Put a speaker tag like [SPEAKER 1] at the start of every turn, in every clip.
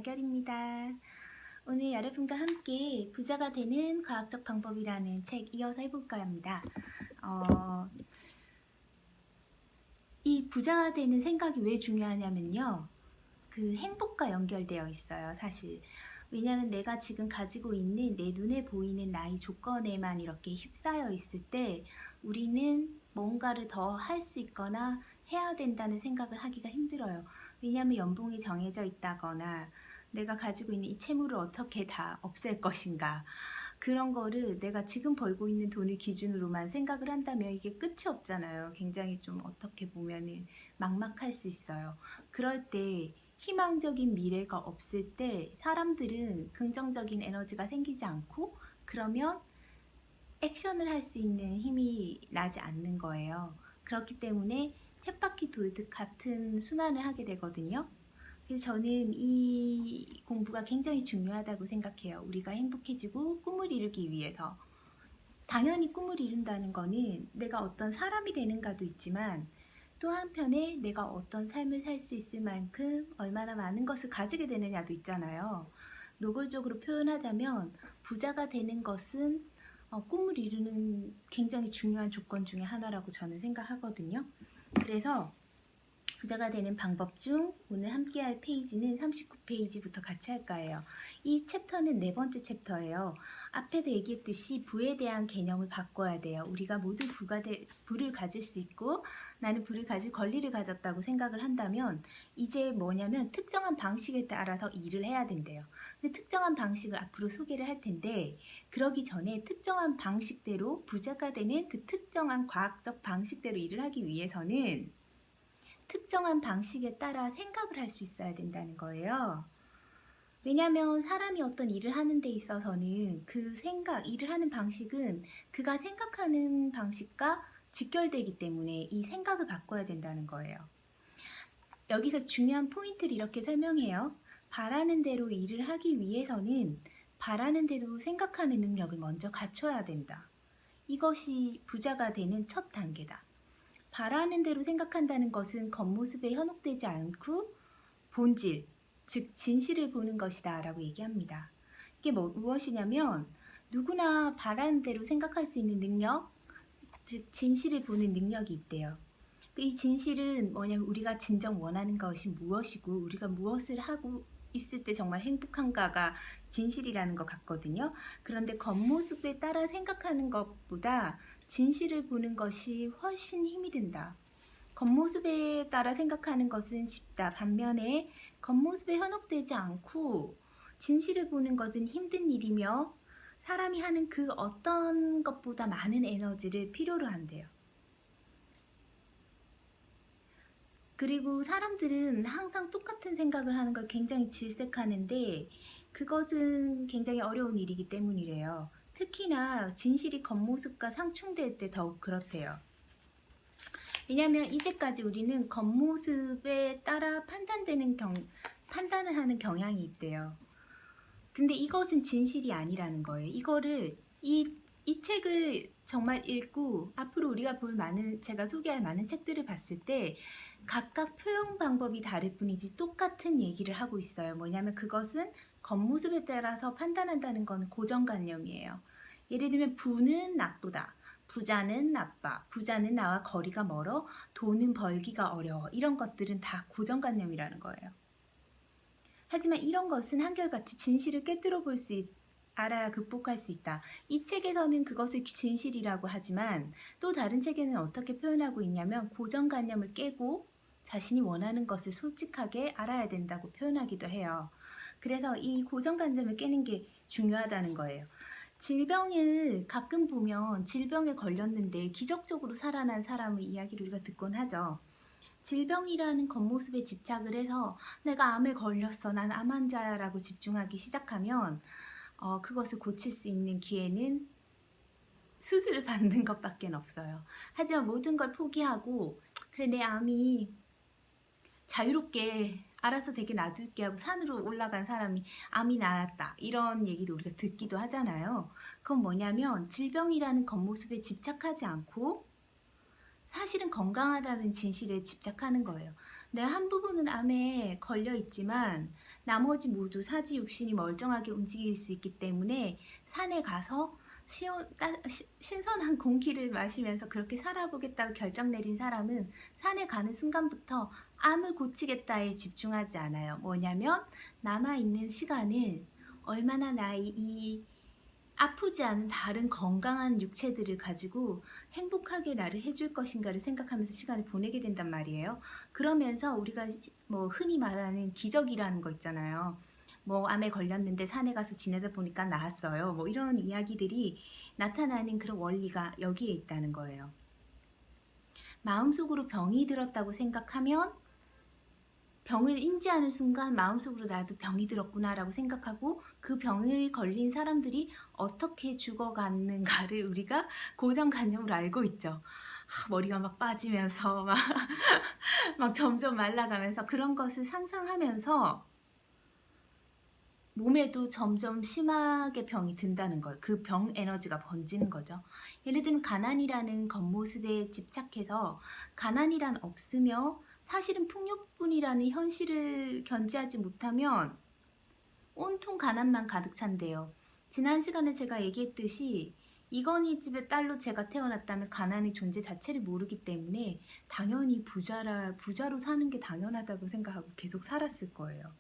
[SPEAKER 1] 달걀입니다. 오늘 여러분과 함께 부자가 되는 과학적 방법이라는 책 이어서 해볼까 합니다. 이 부자가 되는 생각이 왜 중요하냐면요. 그 행복과 연결되어 있어요, 사실. 왜냐하면 내가 지금 가지고 있는 내 눈에 보이는 나의 조건에만 이렇게 휩싸여 있을 때 우리는 뭔가를 더 할 수 있거나 해야 된다는 생각을 하기가 힘들어요. 왜냐하면 연봉이 정해져 있다거나 내가 가지고 있는 이 채무를 어떻게 다 없앨 것인가, 그런 거를 내가 지금 벌고 있는 돈을 기준으로만 생각을 한다면 이게 끝이 없잖아요. 굉장히 좀 어떻게 보면은 막막할 수 있어요. 그럴 때 희망적인 미래가 없을 때 사람들은 긍정적인 에너지가 생기지 않고, 그러면 액션을 할 수 있는 힘이 나지 않는 거예요. 그렇기 때문에 쳇바퀴 돌듯 같은 순환을 하게 되거든요. 그래서 저는 이 공부가 굉장히 중요하다고 생각해요. 우리가 행복해지고 꿈을 이루기 위해서. 당연히 꿈을 이룬다는 거는 내가 어떤 사람이 되는가도 있지만, 또 한편에 내가 어떤 삶을 살 수 있을 만큼 얼마나 많은 것을 가지게 되느냐도 있잖아요. 노골적으로 표현하자면 부자가 되는 것은 꿈을 이루는 굉장히 중요한 조건 중에 하나라고 저는 생각하거든요. 그래서 부자가 되는 방법 중 오늘 함께 할 페이지는 39페이지부터 같이 할까 해요. 이 챕터는 네 번째 챕터예요. 앞에서 얘기했듯이 부에 대한 개념을 바꿔야 돼요. 우리가 모두 부를 가질 수 있고 나는 부를 가질 권리를 가졌다고 생각을 한다면 이제 뭐냐면 특정한 방식에 따라서 일을 해야 된대요. 근데 특정한 방식을 앞으로 소개를 할 텐데, 그러기 전에 특정한 방식대로 부자가 되는 그 특정한 과학적 방식대로 일을 하기 위해서는 특정한 방식에 따라 생각을 할 수 있어야 된다는 거예요. 왜냐하면 사람이 어떤 일을 하는 데 있어서는 그 일을 하는 방식은 그가 생각하는 방식과 직결되기 때문에 이 생각을 바꿔야 된다는 거예요. 여기서 중요한 포인트를 이렇게 설명해요. 바라는 대로 일을 하기 위해서는 바라는 대로 생각하는 능력을 먼저 갖춰야 된다. 이것이 부자가 되는 첫 단계다. 바라는 대로 생각한다는 것은 겉모습에 현혹되지 않고 본질, 즉 진실을 보는 것이다 라고 얘기합니다. 이게 무엇이냐면 누구나 바라는 대로 생각할 수 있는 능력, 즉 진실을 보는 능력이 있대요. 이 진실은 뭐냐면 우리가 진정 원하는 것이 무엇이고 우리가 무엇을 하고 있을 때 정말 행복한가가 진실이라는 것 같거든요. 그런데 겉모습에 따라 생각하는 것보다 진실을 보는 것이 훨씬 힘이 든다. 겉모습에 따라 생각하는 것은 쉽다. 반면에 겉모습에 현혹되지 않고 진실을 보는 것은 힘든 일이며 사람이 하는 그 어떤 것보다 많은 에너지를 필요로 한대요. 그리고 사람들은 항상 똑같은 생각을 하는 걸 굉장히 질색하는데 그것은 굉장히 어려운 일이기 때문이래요. 특히나 진실이 겉모습과 상충될 때 더욱 그렇대요. 왜냐하면 이제까지 우리는 겉모습에 따라 판단을 하는 경향이 있대요. 근데 이것은 진실이 아니라는 거예요. 이 책을 정말 읽고 앞으로 우리가 제가 소개할 많은 책들을 봤을 때 각각 표현 방법이 다를 뿐이지 똑같은 얘기를 하고 있어요. 뭐냐면 그것은 겉모습에 따라서 판단한다는 건 고정관념이에요. 예를 들면 부는 나쁘다, 부자는 나빠, 부자는 나와 거리가 멀어, 돈은 벌기가 어려워, 이런 것들은 다 고정관념이라는 거예요. 하지만 이런 것은 한결같이 진실을 꿰뚫어 볼 수 알아야 극복할 수 있다. 이 책에서는 그것을 진실이라고 하지만 또 다른 책에는 어떻게 표현하고 있냐면 고정관념을 깨고 자신이 원하는 것을 솔직하게 알아야 된다고 표현하기도 해요. 그래서 이 고정관념을 깨는 게 중요하다는 거예요. 질병을 가끔 보면 질병에 걸렸는데 기적적으로 살아난 사람의 이야기를 우리가 듣곤 하죠. 질병이라는 겉모습에 집착을 해서 내가 암에 걸렸어, 난 암 환자라고 집중하기 시작하면 그것을 고칠 수 있는 기회는 수술을 받는 것밖에 없어요. 하지만 모든 걸 포기하고 그래 내 암이 자유롭게 알아서 되게 놔둘게 하고 산으로 올라간 사람이 암이 나았다, 이런 얘기도 우리가 듣기도 하잖아요. 그건 뭐냐면 질병이라는 겉모습에 집착하지 않고 사실은 건강하다는 진실에 집착하는 거예요. 내 한 부분은 암에 걸려 있지만 나머지 모두 사지 육신이 멀쩡하게 움직일 수 있기 때문에 산에 가서 신선한 공기를 마시면서 그렇게 살아보겠다고 결정 내린 사람은 산에 가는 순간부터 암을 고치겠다에 집중하지 않아요. 뭐냐면 남아있는 시간은 얼마나 이 아프지 않은 다른 건강한 육체들을 가지고 행복하게 나를 해줄 것인가를 생각하면서 시간을 보내게 된단 말이에요. 그러면서 우리가 뭐 흔히 말하는 기적이라는 거 있잖아요. 뭐 암에 걸렸는데 산에 가서 지내다 보니까 나았어요. 뭐 이런 이야기들이 나타나는 그런 원리가 여기에 있다는 거예요. 마음속으로 병이 들었다고 생각하면 병을 인지하는 순간 마음속으로 나도 병이 들었구나라고 생각하고 그 병에 걸린 사람들이 어떻게 죽어가는가를 우리가 고정관념으로 알고 있죠. 머리가 막 빠지면서 막 점점 말라가면서 그런 것을 상상하면서 몸에도 점점 심하게 병이 든다는 거예요. 그 병 에너지가 번지는 거죠. 예를 들면 가난이라는 겉모습에 집착해서 가난이란 없으며 사실은 풍요뿐이라는 현실을 견지하지 못하면 온통 가난만 가득 찬대요. 지난 시간에 제가 얘기했듯이 이건희 집의 딸로 제가 태어났다면 가난의 존재 자체를 모르기 때문에 당연히 부자로 사는 게 당연하다고 생각하고 계속 살았을 거예요.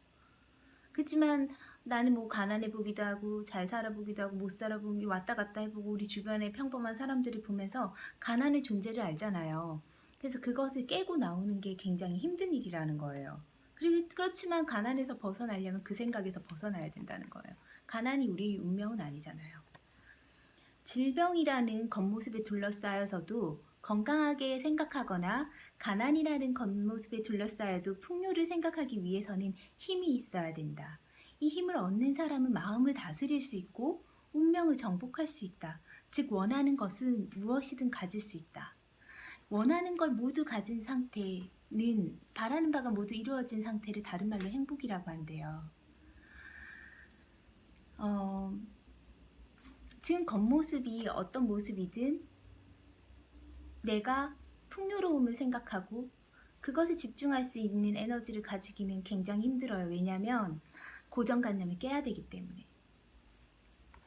[SPEAKER 1] 그렇지만 나는 뭐 가난해 보기도 하고 잘 살아보기도 하고 못 살아보기 왔다 갔다 해보고 우리 주변의 평범한 사람들을 보면서 가난의 존재를 알잖아요. 그래서 그것을 깨고 나오는 게 굉장히 힘든 일이라는 거예요. 그렇지만 가난에서 벗어나려면 그 생각에서 벗어나야 된다는 거예요. 가난이 우리 운명은 아니잖아요. 질병이라는 겉모습에 둘러싸여서도 건강하게 생각하거나 가난이라는 겉모습에 둘러싸여도 풍요를 생각하기 위해서는 힘이 있어야 된다. 이 힘을 얻는 사람은 마음을 다스릴 수 있고 운명을 정복할 수 있다. 즉 원하는 것은 무엇이든 가질 수 있다. 원하는 걸 모두 가진 상태는 바라는 바가 모두 이루어진 상태를 다른 말로 행복이라고 한대요. 지금 겉모습이 어떤 모습이든 내가 풍요로움을 생각하고 그것에 집중할 수 있는 에너지를 가지기는 굉장히 힘들어요. 왜냐하면 고정관념을 깨야 되기 때문에.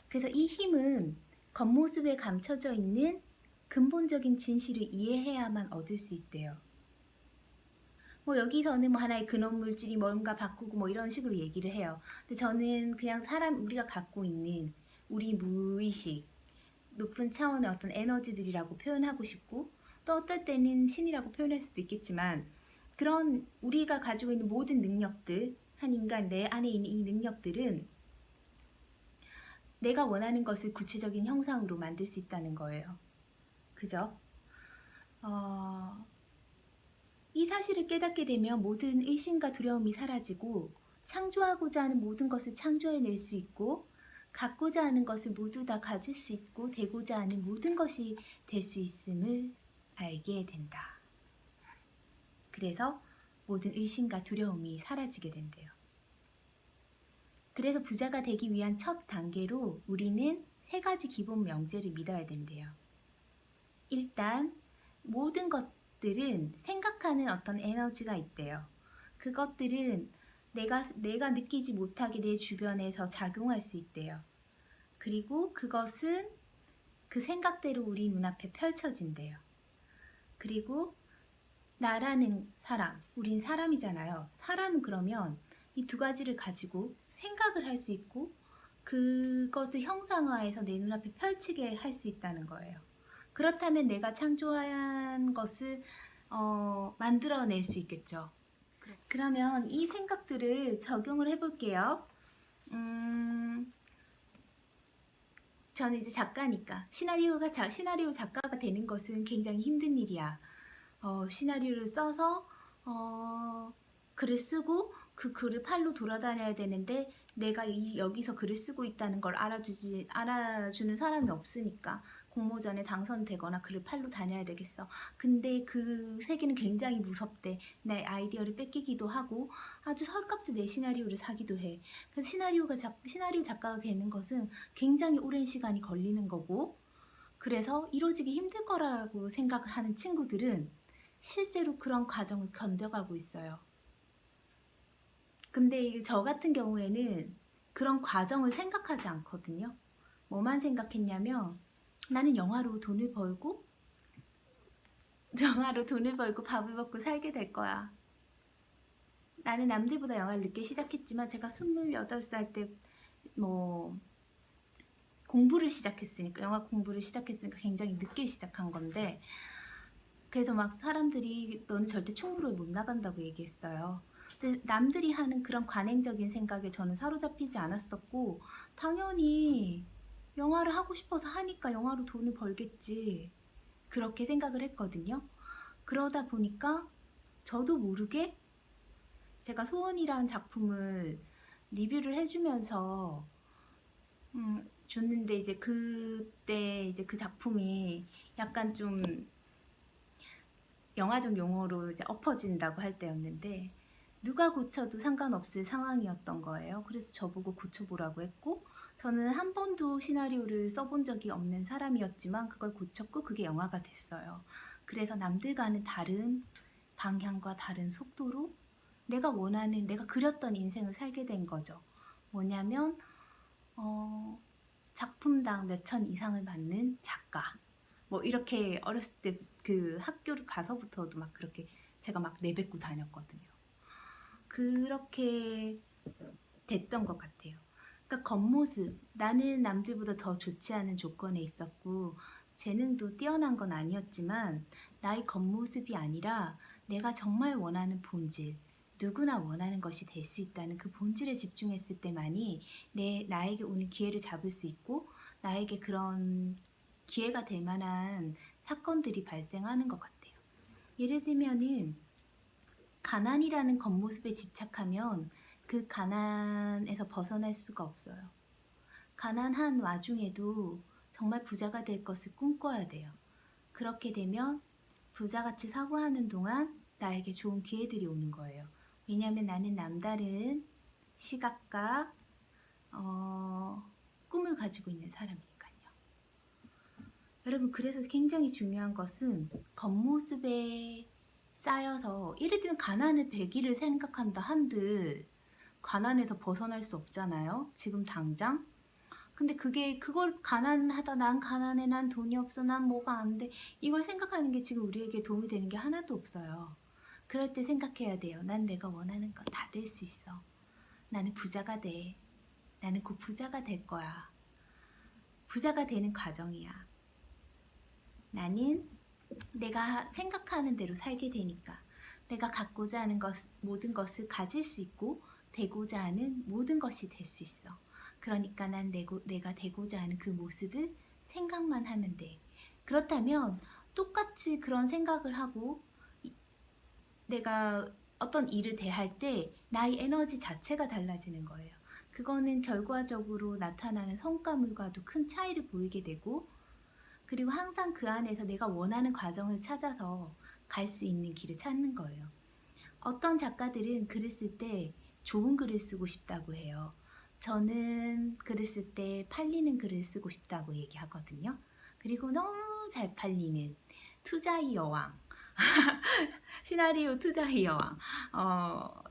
[SPEAKER 1] 그래서 이 힘은 겉모습에 감춰져 있는 근본적인 진실을 이해해야만 얻을 수 있대요. 뭐 여기서는 뭐 하나의 근원 물질이 뭔가 바꾸고 뭐 이런 식으로 얘기를 해요. 근데 저는 그냥 우리가 갖고 있는 우리 무의식, 높은 차원의 어떤 에너지들이라고 표현하고 싶고 또 어떨 때는 신이라고 표현할 수도 있겠지만 그런 우리가 가지고 있는 모든 능력들, 한 인간 내 안에 있는 이 능력들은 내가 원하는 것을 구체적인 형상으로 만들 수 있다는 거예요. 그죠? 이 사실을 깨닫게 되면 모든 의심과 두려움이 사라지고 창조하고자 하는 모든 것을 창조해낼 수 있고 갖고자 하는 것을 모두 다 가질 수 있고 되고자 하는 모든 것이 될 수 있음을 알게 된다. 그래서 모든 의심과 두려움이 사라지게 된대요. 그래서 부자가 되기 위한 첫 단계로 우리는 3가지 기본 명제를 믿어야 된대요. 일단 모든 것들은 생각하는 어떤 에너지가 있대요. 그것들은 내가 느끼지 못하게 내 주변에서 작용할 수 있대요. 그리고 그것은 그 생각대로 우리 눈앞에 펼쳐진대요. 그리고 나라는 사람, 우린 사람이잖아요. 사람은 그러면 이 2가지를 가지고 생각을 할 수 있고 그것을 형상화해서 내 눈앞에 펼치게 할 수 있다는 거예요. 그렇다면 내가 창조한 것을 만들어낼 수 있겠죠. 그러면 이 생각들을 적용을 해볼게요. 저는 이제 작가니까 시나리오 작가가 되는 것은 굉장히 힘든 일이야. 시나리오를 써서 글을 쓰고 그 글을 팔로 돌아다녀야 되는데 내가 여기서 글을 쓰고 있다는 걸 알아주는 사람이 없으니까 공모전에 당선되거나 글을 팔로 다녀야 되겠어. 근데 그 세계는 굉장히 무섭대. 내 아이디어를 뺏기기도 하고 아주 헐값에 내 시나리오를 사기도 해. 그래서 시나리오 작가가 되는 것은 굉장히 오랜 시간이 걸리는 거고 그래서 이루어지기 힘들 거라고 생각을 하는 친구들은 실제로 그런 과정을 견뎌가고 있어요. 근데 저 같은 경우에는 그런 과정을 생각하지 않거든요. 뭐만 생각했냐면 나는 영화로 돈을 벌고 밥을 먹고 살게 될 거야. 나는 남들보다 영화를 늦게 시작했지만 제가 28살 때 뭐 영화 공부를 시작했으니까 굉장히 늦게 시작한 건데, 그래서 막 사람들이 너는 절대 충무로에 못 나간다고 얘기했어요. 근데 남들이 하는 그런 관행적인 생각에 저는 사로잡히지 않았었고, 당연히 영화를 하고 싶어서 하니까 영화로 돈을 벌겠지, 그렇게 생각을 했거든요. 그러다 보니까 저도 모르게 제가 소원이라는 작품을 리뷰를 해주면서 줬는데, 이제 그때 이제 그 작품이 약간 좀 영화적 용어로 이제 엎어진다고 할 때였는데, 누가 고쳐도 상관없을 상황이었던 거예요. 그래서 저보고 고쳐보라고 했고, 저는 한 번도 시나리오를 써본 적이 없는 사람이었지만 그걸 고쳤고 그게 영화가 됐어요. 그래서 남들과는 다른 방향과 다른 속도로 내가 그렸던 인생을 살게 된 거죠. 뭐냐면 작품당 몇천 이상을 받는 작가, 뭐 이렇게 어렸을 때 그 학교를 가서부터도 막 그렇게 제가 막 내뱉고 다녔거든요. 그렇게 됐던 것 같아요. 그러니까 겉모습, 나는 남들보다 더 좋지 않은 조건에 있었고 재능도 뛰어난 건 아니었지만 나의 겉모습이 아니라 내가 정말 원하는 본질, 누구나 원하는 것이 될 수 있다는 그 본질에 집중했을 때만이 나에게 오는 기회를 잡을 수 있고, 나에게 그런 기회가 될 만한 사건들이 발생하는 것 같아요. 예를 들면은 가난이라는 겉모습에 집착하면 그 가난에서 벗어날 수가 없어요. 가난한 와중에도 정말 부자가 될 것을 꿈꿔야 돼요. 그렇게 되면 부자같이 사고하는 동안 나에게 좋은 기회들이 오는 거예요. 왜냐하면 나는 남다른 시각과 꿈을 가지고 있는 사람이니까요. 여러분, 그래서 굉장히 중요한 것은 겉모습에 쌓여서, 예를 들면 가난을 100일을 생각한다 한들 가난에서 벗어날 수 없잖아요, 지금 당장. 근데 그걸 가난하다, 난 가난해, 난 돈이 없어, 난 뭐가 안 돼, 이걸 생각하는 게 지금 우리에게 도움이 되는 게 하나도 없어요. 그럴 때 생각해야 돼요. 난 내가 원하는 거 다 될 수 있어. 나는 부자가 돼. 나는 곧 부자가 될 거야. 부자가 되는 과정이야. 나는 내가 생각하는 대로 살게 되니까 내가 갖고자 하는 모든 것을 가질 수 있고 되고자 하는 모든 것이 될 수 있어. 그러니까 난 내가 되고자 하는 그 모습을 생각만 하면 돼. 그렇다면 똑같이 그런 생각을 하고 내가 어떤 일을 대할 때 나의 에너지 자체가 달라지는 거예요. 그거는 결과적으로 나타나는 성과물과도 큰 차이를 보이게 되고, 그리고 항상 그 안에서 내가 원하는 과정을 찾아서 갈 수 있는 길을 찾는 거예요. 어떤 작가들은 글을 쓸 때 좋은 글을 쓰고 싶다고 해요. 저는 글을 쓸 때 팔리는 글을 쓰고 싶다고 얘기하거든요. 그리고 너무 잘 팔리는 투자의 여왕, 시나리오 투자의 여왕,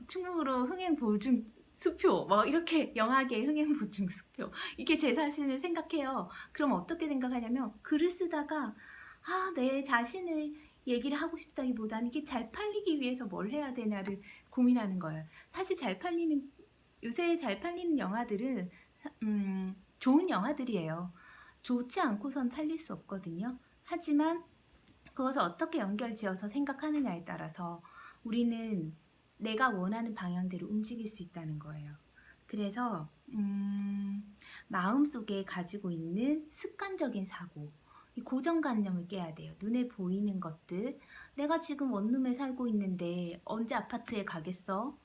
[SPEAKER 1] 충무로 흥행보증 수표, 뭐 이렇게 영화계 흥행보증 수표, 이게 제 자신을 생각해요. 그럼 어떻게 생각하냐면, 글을 쓰다가 내 자신을 얘기를 하고 싶다기보다는 이게 잘 팔리기 위해서 뭘 해야 되냐를 고민하는 거예요. 사실 요새 잘 팔리는 영화들은 좋은 영화들이에요. 좋지 않고선 팔릴 수 없거든요. 하지만 그것을 어떻게 연결지어서 생각하느냐에 따라서 우리는 내가 원하는 방향대로 움직일 수 있다는 거예요. 그래서 마음속에 가지고 있는 습관적인 사고, 이 고정관념을 깨야 돼요. 눈에 보이는 것들, 내가 지금 원룸에 살고 있는데 언제 아파트에 가겠어?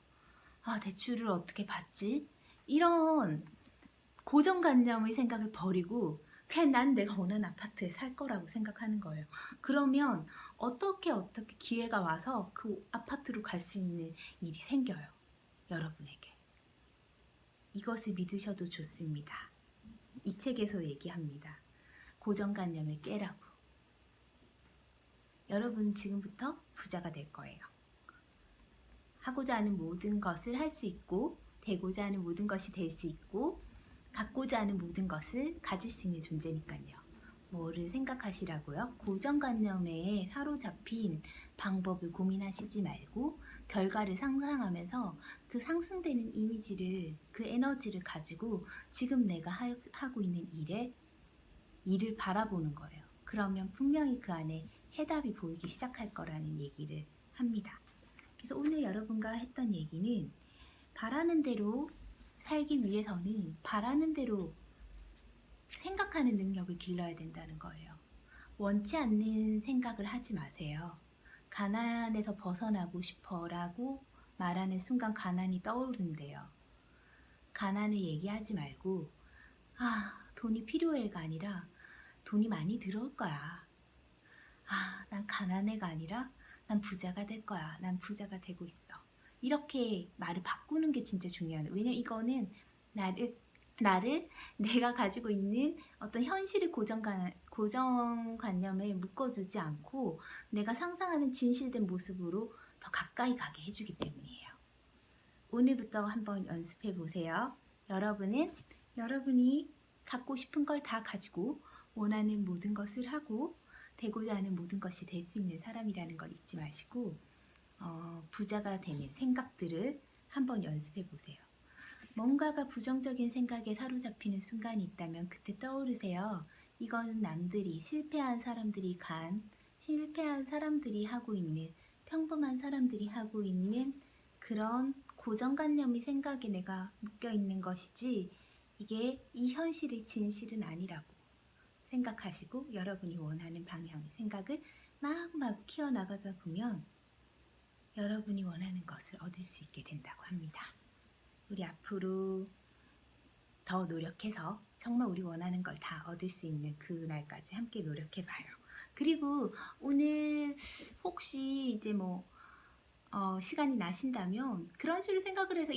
[SPEAKER 1] 대출을 어떻게 받지? 이런 고정관념의 생각을 버리고 그냥 난 내가 원하는 아파트에 살 거라고 생각하는 거예요. 그러면 어떻게 기회가 와서 그 아파트로 갈 수 있는 일이 생겨요, 여러분에게. 이것을 믿으셔도 좋습니다. 이 책에서 얘기합니다. 고정관념을 깨라고. 여러분 지금부터 부자가 될 거예요. 하고자 하는 모든 것을 할 수 있고, 되고자 하는 모든 것이 될 수 있고, 갖고자 하는 모든 것을 가질 수 있는 존재니까요. 뭐를 생각하시라고요? 고정관념에 사로잡힌 방법을 고민하시지 말고 결과를 상상하면서 그 상승되는 이미지를, 그 에너지를 가지고 지금 내가 하고 있는 일을 바라보는 거예요. 그러면 분명히 그 안에 해답이 보이기 시작할 거라는 얘기를 합니다. 그래서 오늘 여러분과 했던 얘기는 바라는 대로 살기 위해서는 바라는 대로 생각하는 능력을 길러야 된다는 거예요. 원치 않는 생각을 하지 마세요. 가난에서 벗어나고 싶어라고 말하는 순간 가난이 떠오르는데요. 가난을 얘기하지 말고 돈이 필요해가 아니라 돈이 많이 들어올 거야. 난 가난해가 아니라 난 부자가 될 거야. 난 부자가 되고 있어. 이렇게 말을 바꾸는 게 진짜 중요해요. 왜냐면 이거는 나를 내가 가지고 있는 어떤 현실의 고정관념에 묶어주지 않고 내가 상상하는 진실된 모습으로 더 가까이 가게 해주기 때문이에요. 오늘부터 한번 연습해 보세요. 여러분이 갖고 싶은 걸 다 가지고 원하는 모든 것을 하고 되고자 하는 모든 것이 될 수 있는 사람이라는 걸 잊지 마시고 부자가 되는 생각들을 한번 연습해 보세요. 뭔가가 부정적인 생각에 사로잡히는 순간이 있다면 그때 떠오르세요. 이거는 남들이 실패한 사람들이 하고 있는, 평범한 사람들이 하고 있는 그런 고정관념이 생각에 내가 묶여 있는 것이지 이게 이 현실의 진실은 아니라고 생각하시고 여러분이 원하는 방향의 생각을 마구마구 키워나가다 보면 여러분이 원하는 것을 얻을 수 있게 된다고 합니다. 우리 앞으로 더 노력해서 정말 우리 원하는 걸 다 얻을 수 있는 그날까지 함께 노력해봐요. 그리고 오늘 혹시 이제 시간이 나신다면 그런 식으로 생각을 해서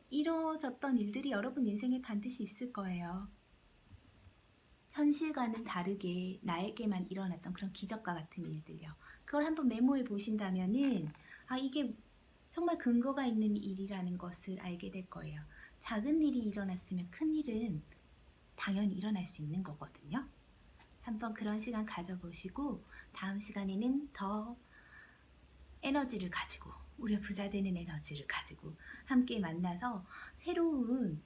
[SPEAKER 1] 이뤄졌던 일들이 여러분 인생에 반드시 있을 거예요. 현실과는 다르게 나에게만 일어났던 그런 기적과 같은 일들요. 그걸 한번 메모해 보신다면은 이게 정말 근거가 있는 일이라는 것을 알게 될 거예요. 작은 일이 일어났으면 큰 일은 당연히 일어날 수 있는 거거든요. 한번 그런 시간 가져보시고 다음 시간에는 더 에너지를 가지고 우리가 부자 되는 에너지를 가지고 함께 만나서 새로운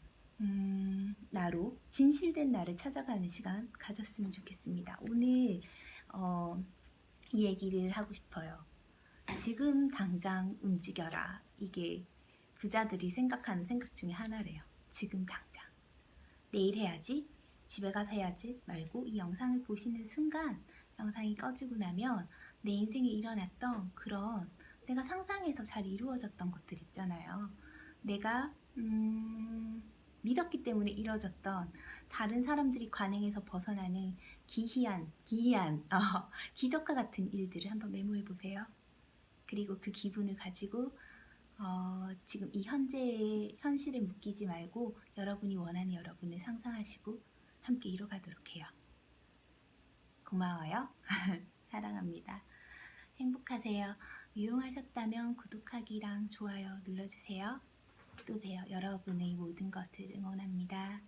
[SPEAKER 1] 나로 진실된 나를 찾아가는 시간 가졌으면 좋겠습니다. 오늘 이 얘기를 하고 싶어요. 지금 당장 움직여라. 이게 부자들이 생각하는 생각 중에 하나래요. 지금 당장. 내일 해야지, 집에 가서 해야지 말고 이 영상을 보시는 순간 영상이 꺼지고 나면 내 인생에 일어났던 그런 내가 상상해서 잘 이루어졌던 것들 있잖아요. 내가 믿었기 때문에 이루어졌던 다른 사람들이 관행에서 벗어나는 기이한 기적과 같은 일들을 한번 메모해 보세요. 그리고 그 기분을 가지고 지금 이 현실에 묶이지 말고 여러분이 원하는 여러분을 상상하시고 함께 이뤄가도록 해요. 고마워요. 사랑합니다. 행복하세요. 유용하셨다면 구독하기랑 좋아요 눌러주세요. 또 봬요. 여러분의 모든 것을 응원합니다.